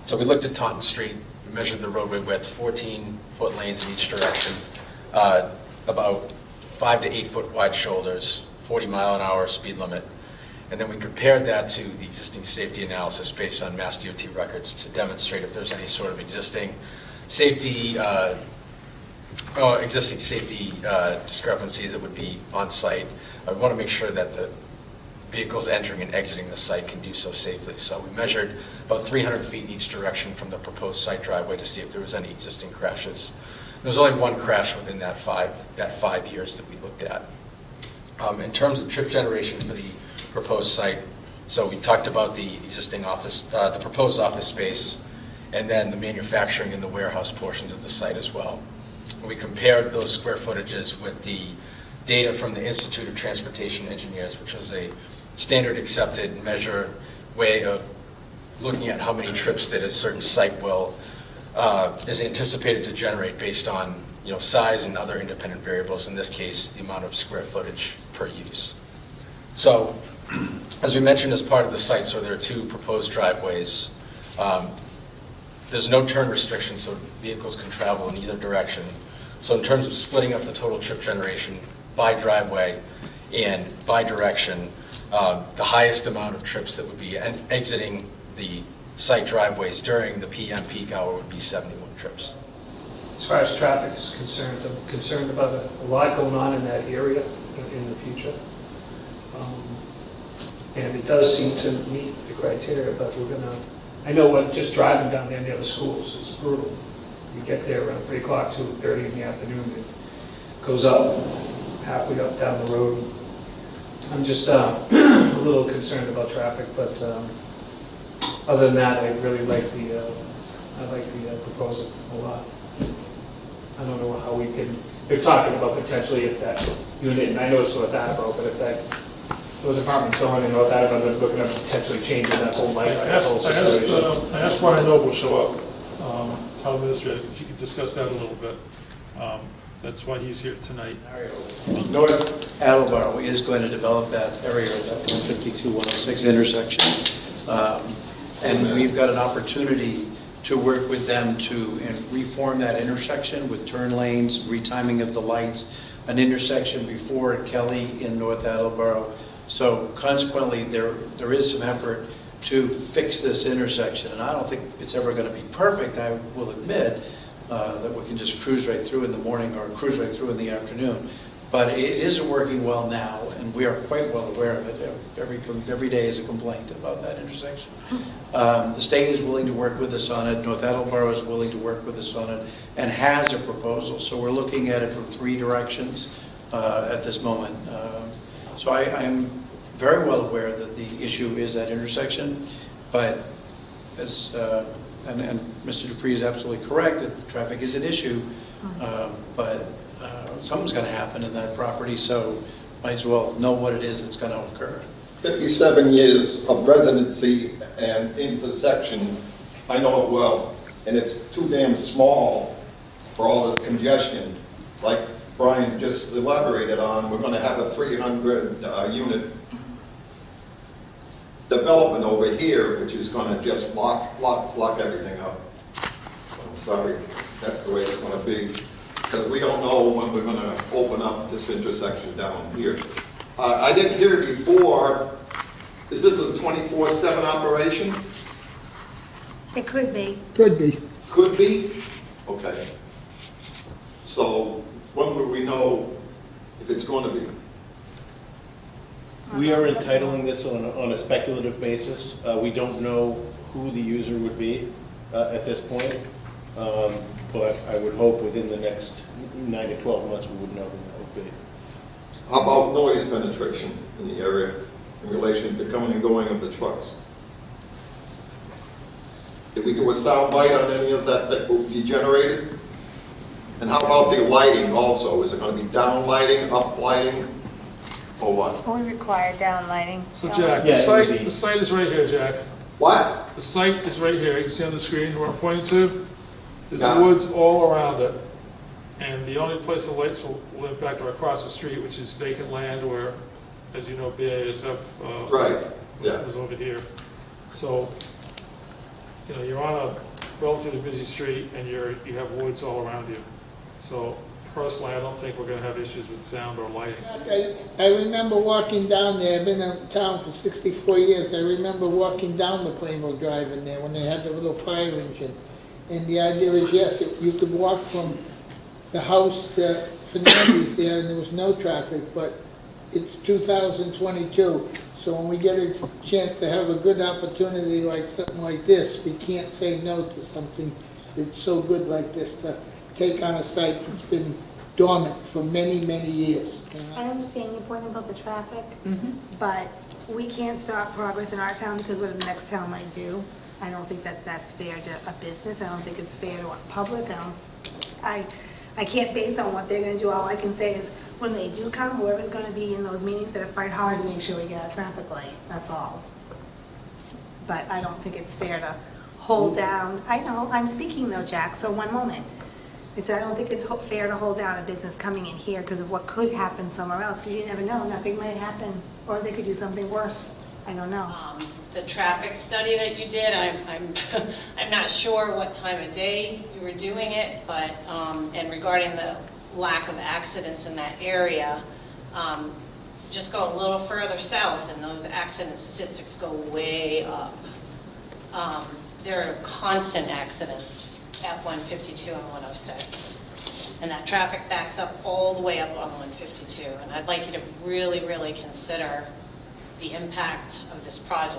So we looked at Taunton Street, we measured the roadway width, 14-foot lanes in each direction, about 5 to 8 foot wide shoulders, 40-mile-an-hour speed limit. And then we compared that to the existing safety analysis based on Mass DOT records to demonstrate if there's any sort of existing safety discrepancies that would be on site. I want to make sure that the vehicles entering and exiting the site can do so safely. So we measured about 300 feet in each direction from the proposed site driveway to see if there was any existing crashes. There was only one crash within that 5 years that we looked at. In terms of trip generation for the proposed site, so we talked about the existing office, the proposed office space, and then the manufacturing and the warehouse portions of the site as well. We compared those square footages with the data from the Institute of Transportation Engineers, which was a standard accepted measure way of looking at how many trips that a certain site will is anticipated to generate based on size and other independent variables, in this case the amount of square footage per use. So as we mentioned as part of the site, so there are 2 proposed driveways. There's no turn restriction, so vehicles can travel in either direction. So in terms of splitting up the total trip generation by driveway and by direction, the highest amount of trips that would be exiting the site driveways during the PM peak hour would be 71 trips. As far as traffic is concerned, I'm concerned about a lot going on in that area in the future. And it does seem to meet the criteria, but I know what just driving down there near the schools is brutal. You get there around 3 o'clock, 2:30 in the afternoon, it goes up, halfway up down the road. I'm just a little concerned about traffic, but other than that, I really like the proposal a lot. I don't know how we can, they're talking about potentially if that unit, and I know it's North Attleboro, but if those apartments going in North Attleboro, they're looking at potentially changing that whole life. I asked Brian Noble to show up, town administrator, if you could discuss that a little bit. That's why he's here tonight. North Attleboro is going to develop that area, that 152-106 intersection. And we've got an opportunity to work with them to reform that intersection with turn lanes, retiming of the lights, an intersection before Kelly in North Attleboro. So consequently, there is some effort to fix this intersection. And I don't think it's ever going to be perfect, I will admit, that we can just cruise right through in the morning or cruise right through in the afternoon. But it isn't working well now, and we are quite well aware of it. Every day is a complaint about that intersection. The state is willing to work with us on it. North Attleboro is willing to work with us on it and has a proposal. So we're looking at it from 3 directions at this moment. So I'm very well aware that the issue is that intersection, but as and Mr. Dupree is absolutely correct that the traffic is an issue, but something's going to happen in that property, so might as well know what it is that's going to occur. 57 years of residency and intersection, I know it well, and it's too damn small for all this congestion. Like Brian just elaborated on, we're going to have a 300 unit development over here, which is going to just lock everything up. I'm sorry, that's the way it's going to be, because we don't know when we're going to open up this intersection down here. I didn't hear before, is this a 24/7 operation? It could be. Could be. Could be? Okay. So when will we know if it's going to be? We are entitling this on a speculative basis. We don't know who the user would be at this point, but I would hope within the next 9 to 12 months we would know who that would be. How about noise penetration in the area in relation to coming and going of the trucks? Did we do a sound bite on any of that will be generated? And how about the lighting also? Is it going to be down lighting, up lighting, or what? We require downlighting. So Jack, Yeah, the site is right here, Jack. What? The site is right here. You can see on the screen where I'm pointing to. There's Yeah. woods all around it. And the only place the lights will impact are across the street, which is vacant land where, as you know, BASF Right, yeah. was over here. So you know, you're on a relatively busy street and you have woods all around you. So personally, I don't think we're gonna have issues with sound or lighting. I remember walking down there, I've been in town for 64 years, I remember walking down the Plainville Drive in there when they had the little fire engine. And the idea is, yes, you could walk from the house to Fernandes there and there was no traffic, but it's 2022. So when we get a chance to have a good opportunity like something like this, we can't say no to something that's so good like this, to take on a site that's been dormant for many, many years. I understand your point about the traffic, but we can't stop progress in our town because what the next town might do. I don't think that that's fair to a business. I don't think it's fair to a public. I can't base on what they're gonna do. All I can say is, when they do come, whoever's gonna be in those meetings better fight hard to make sure we get a traffic light, that's all. But I don't think it's fair to hold down, I know, I'm speaking though, Jack, so one moment. I said, I don't think it's fair to hold down a business coming in here because of what could happen somewhere else, because you never know, nothing might happen, or they could do something worse, I don't know. The traffic study that you did, I'm not sure what time of day you were doing it, but, and regarding the lack of accidents in that area, just go a little further south and those accident statistics go way up. There are constant accidents at 152 and 106. And that traffic backs up all the way up on 152. And I'd like you to really, really consider the impact of this project